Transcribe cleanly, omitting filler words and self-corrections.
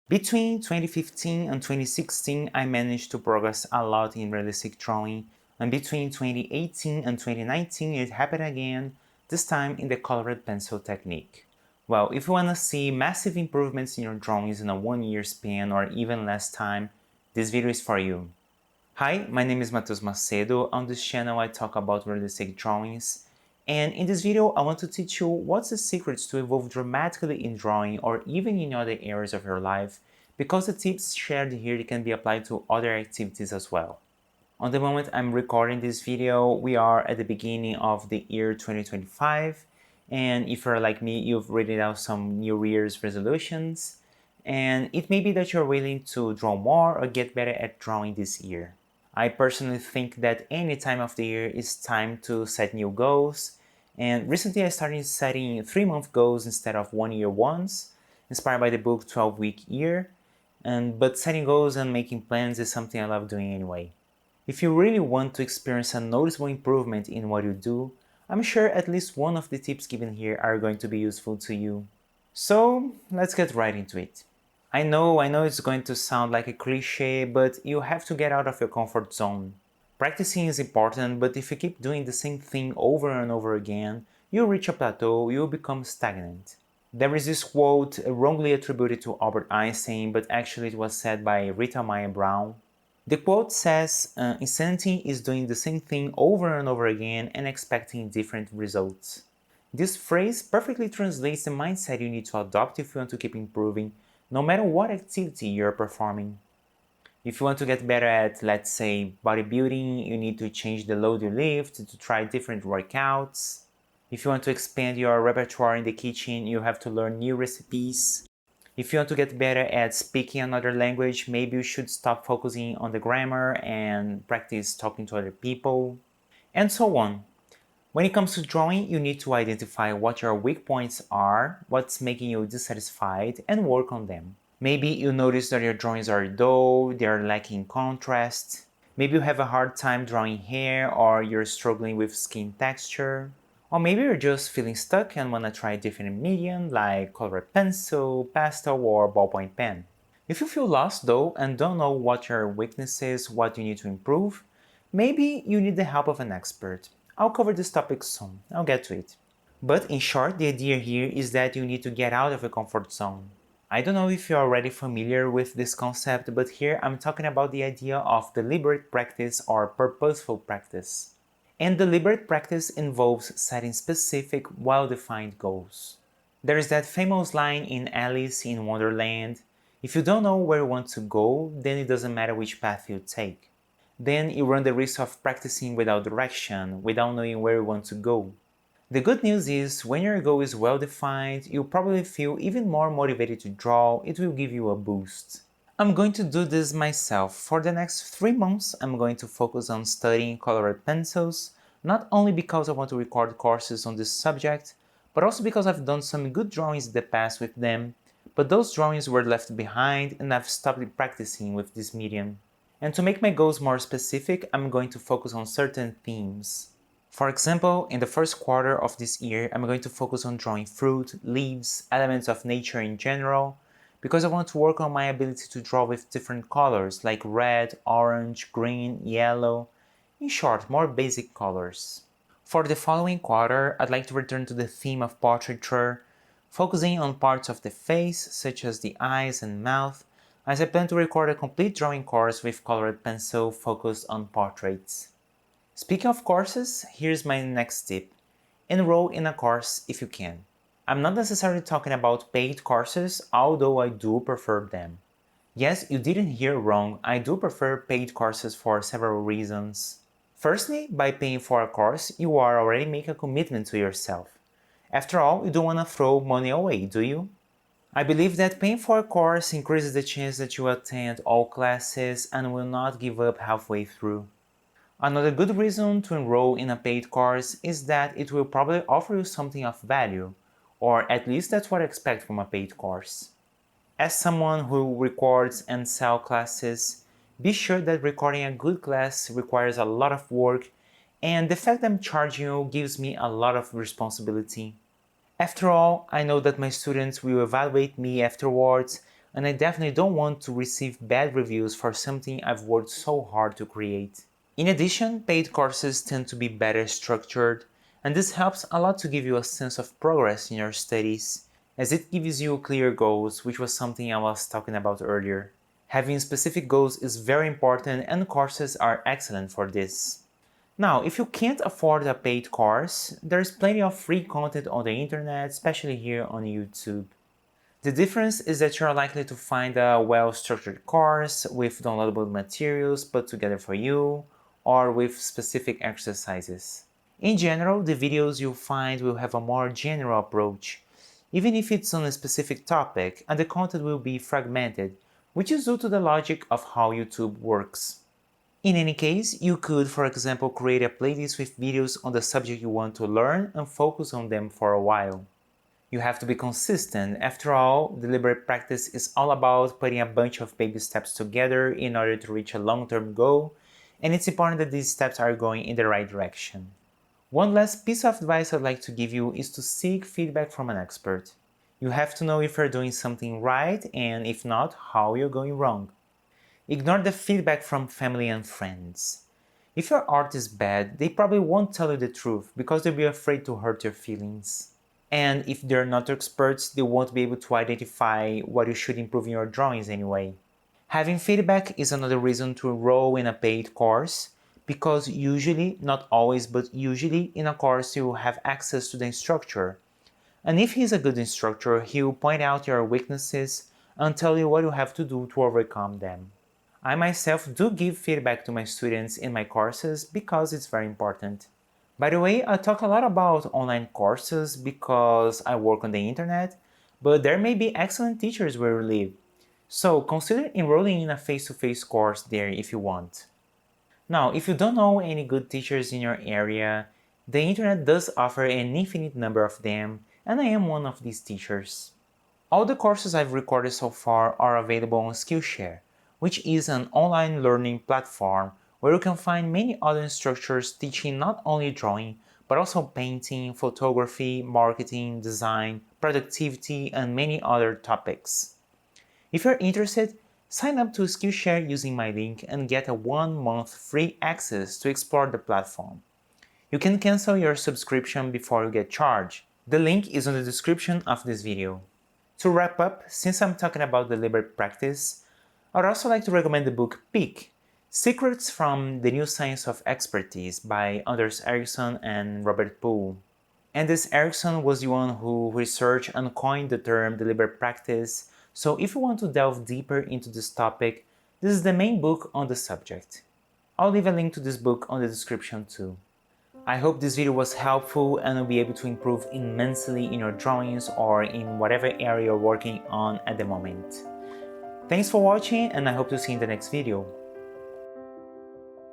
Between 2015 and 2016, I managed to progress a lot in realistic drawing, and between 2018 and 2019, it happened again, this time in the colored pencil technique. Well, if you want to see massive improvements in your drawings in a 1 year span or even less time, this video is for you. Hi, my name is Matheus Macedo. On this channel I talk about realistic drawings, and in this video I want to teach you what's the secrets to evolve dramatically in drawing or even in other areas of your life, because the tips shared here can be applied to other activities as well. On the moment I'm recording this video, we are at the beginning of the year 2025, and if you're like me, you've written out some New Year's resolutions, and it may be that you're willing to draw more or get better at drawing this year. I personally think that any time of the year is time to set new goals, and recently I started setting 3-month goals instead of 1-year ones, inspired by the book 12-Week Year, but setting goals and making plans is something I love doing anyway. If you really want to experience a noticeable improvement in what you do, I'm sure at least one of the tips given here are going to be useful to you. So let's get right into it. I know it's going to sound like a cliche, but you have to get out of your comfort zone. Practicing is important, but if you keep doing the same thing over and over again, you'll reach a plateau, you'll become stagnant. There is this quote wrongly attributed to Albert Einstein, but actually it was said by Rita Mae Brown. The quote says, insanity is doing the same thing over and over again and expecting different results. This phrase perfectly translates the mindset you need to adopt if you want to keep improving, no matter what activity you're performing. If you want to get better at, let's say, bodybuilding, you need to change the load you lift, to try different workouts. If you want to expand your repertoire in the kitchen, you have to learn new recipes. If you want to get better at speaking another language, maybe you should stop focusing on the grammar and practice talking to other people, and so on. When it comes to drawing, you need to identify what your weak points are, what's making you dissatisfied, and work on them. Maybe you notice that your drawings are dull, they are lacking contrast. Maybe you have a hard time drawing hair, or you're struggling with skin texture. Or maybe you're just feeling stuck and want to try a different medium like colored pencil, pastel, or ballpoint pen. If you feel lost though and don't know what your weakness is, what you need to improve, maybe you need the help of an expert. I'll cover this topic soon, I'll get to it. But in short, the idea here is that you need to get out of your comfort zone. I don't know if you're already familiar with this concept, but here I'm talking about the idea of deliberate practice or purposeful practice. And deliberate practice involves setting specific, well-defined goals. There is that famous line in Alice in Wonderland, if you don't know where you want to go, then it doesn't matter which path you take. Then you run the risk of practicing without direction, without knowing where you want to go. The good news is, when your goal is well defined, you'll probably feel even more motivated to draw, it will give you a boost. I'm going to do this myself. For the next 3 months, I'm going to focus on studying colored pencils, not only because I want to record courses on this subject, but also because I've done some good drawings in the past with them, but those drawings were left behind and I've stopped practicing with this medium. And to make my goals more specific, I'm going to focus on certain themes. For example, in the first quarter of this year, I'm going to focus on drawing fruit, leaves, elements of nature in general, because I want to work on my ability to draw with different colors like red, orange, green, yellow, in short, more basic colors. For the following quarter, I'd like to return to the theme of portraiture, focusing on parts of the face, such as the eyes and mouth, as I plan to record a complete drawing course with colored pencil focused on portraits. Speaking of courses, here's my next tip. Enroll in a course if you can. I'm not necessarily talking about paid courses, although I do prefer them. Yes, you didn't hear wrong, I do prefer paid courses for several reasons. Firstly, by paying for a course, you are already making a commitment to yourself. After all, you don't want to throw money away, do you? I believe that paying for a course increases the chance that you attend all classes and will not give up halfway through. Another good reason to enroll in a paid course is that it will probably offer you something of value, or at least that's what I expect from a paid course. As someone who records and sells classes, be sure that recording a good class requires a lot of work, and the fact that I'm charging you gives me a lot of responsibility. After all, I know that my students will evaluate me afterwards and I definitely don't want to receive bad reviews for something I've worked so hard to create. In addition, paid courses tend to be better structured, and this helps a lot to give you a sense of progress in your studies, as it gives you clear goals, which was something I was talking about earlier. Having specific goals is very important, and courses are excellent for this. Now, if you can't afford a paid course, there's plenty of free content on the internet, especially here on YouTube. The difference is that you're likely to find a well-structured course with downloadable materials put together for you, or with specific exercises. In general, the videos you'll find will have a more general approach, even if it's on a specific topic, and the content will be fragmented, which is due to the logic of how YouTube works. In any case, you could, for example, create a playlist with videos on the subject you want to learn and focus on them for a while. You have to be consistent. After all, deliberate practice is all about putting a bunch of baby steps together in order to reach a long-term goal, and it's important that these steps are going in the right direction. One last piece of advice I'd like to give you is to seek feedback from an expert. You have to know if you're doing something right, and if not, how you're going wrong. Ignore the feedback from family and friends. If your art is bad, they probably won't tell you the truth because they'll be afraid to hurt your feelings. And if they're not experts, they won't be able to identify what you should improve in your drawings anyway. Having feedback is another reason to enroll in a paid course, because usually, not always, but usually in a course you will have access to the instructor. And if he's a good instructor, he will point out your weaknesses and tell you what you have to do to overcome them. I myself do give feedback to my students in my courses because it's very important. By the way, I talk a lot about online courses because I work on the internet, but there may be excellent teachers where you live. So consider enrolling in a face-to-face course there if you want. Now, if you don't know any good teachers in your area, the internet does offer an infinite number of them, and I am one of these teachers. All the courses I've recorded so far are available on Skillshare, which is an online learning platform where you can find many other instructors teaching not only drawing, but also painting, photography, marketing, design, productivity, and many other topics. If you're interested, sign up to Skillshare using my link and get a 1-month free access to explore the platform. You can cancel your subscription before you get charged. The link is in the description of this video. To wrap up, since I'm talking about deliberate practice, I'd also like to recommend the book Peak: Secrets from the New Science of Expertise by Anders Ericsson and Robert Poole. Anders Ericsson was the one who researched and coined the term deliberate practice, so if you want to delve deeper into this topic, this is the main book on the subject. I'll leave a link to this book on the description too. I hope this video was helpful and you'll be able to improve immensely in your drawings or in whatever area you're working on at the moment. Thanks for watching, and I hope to see you in the next video.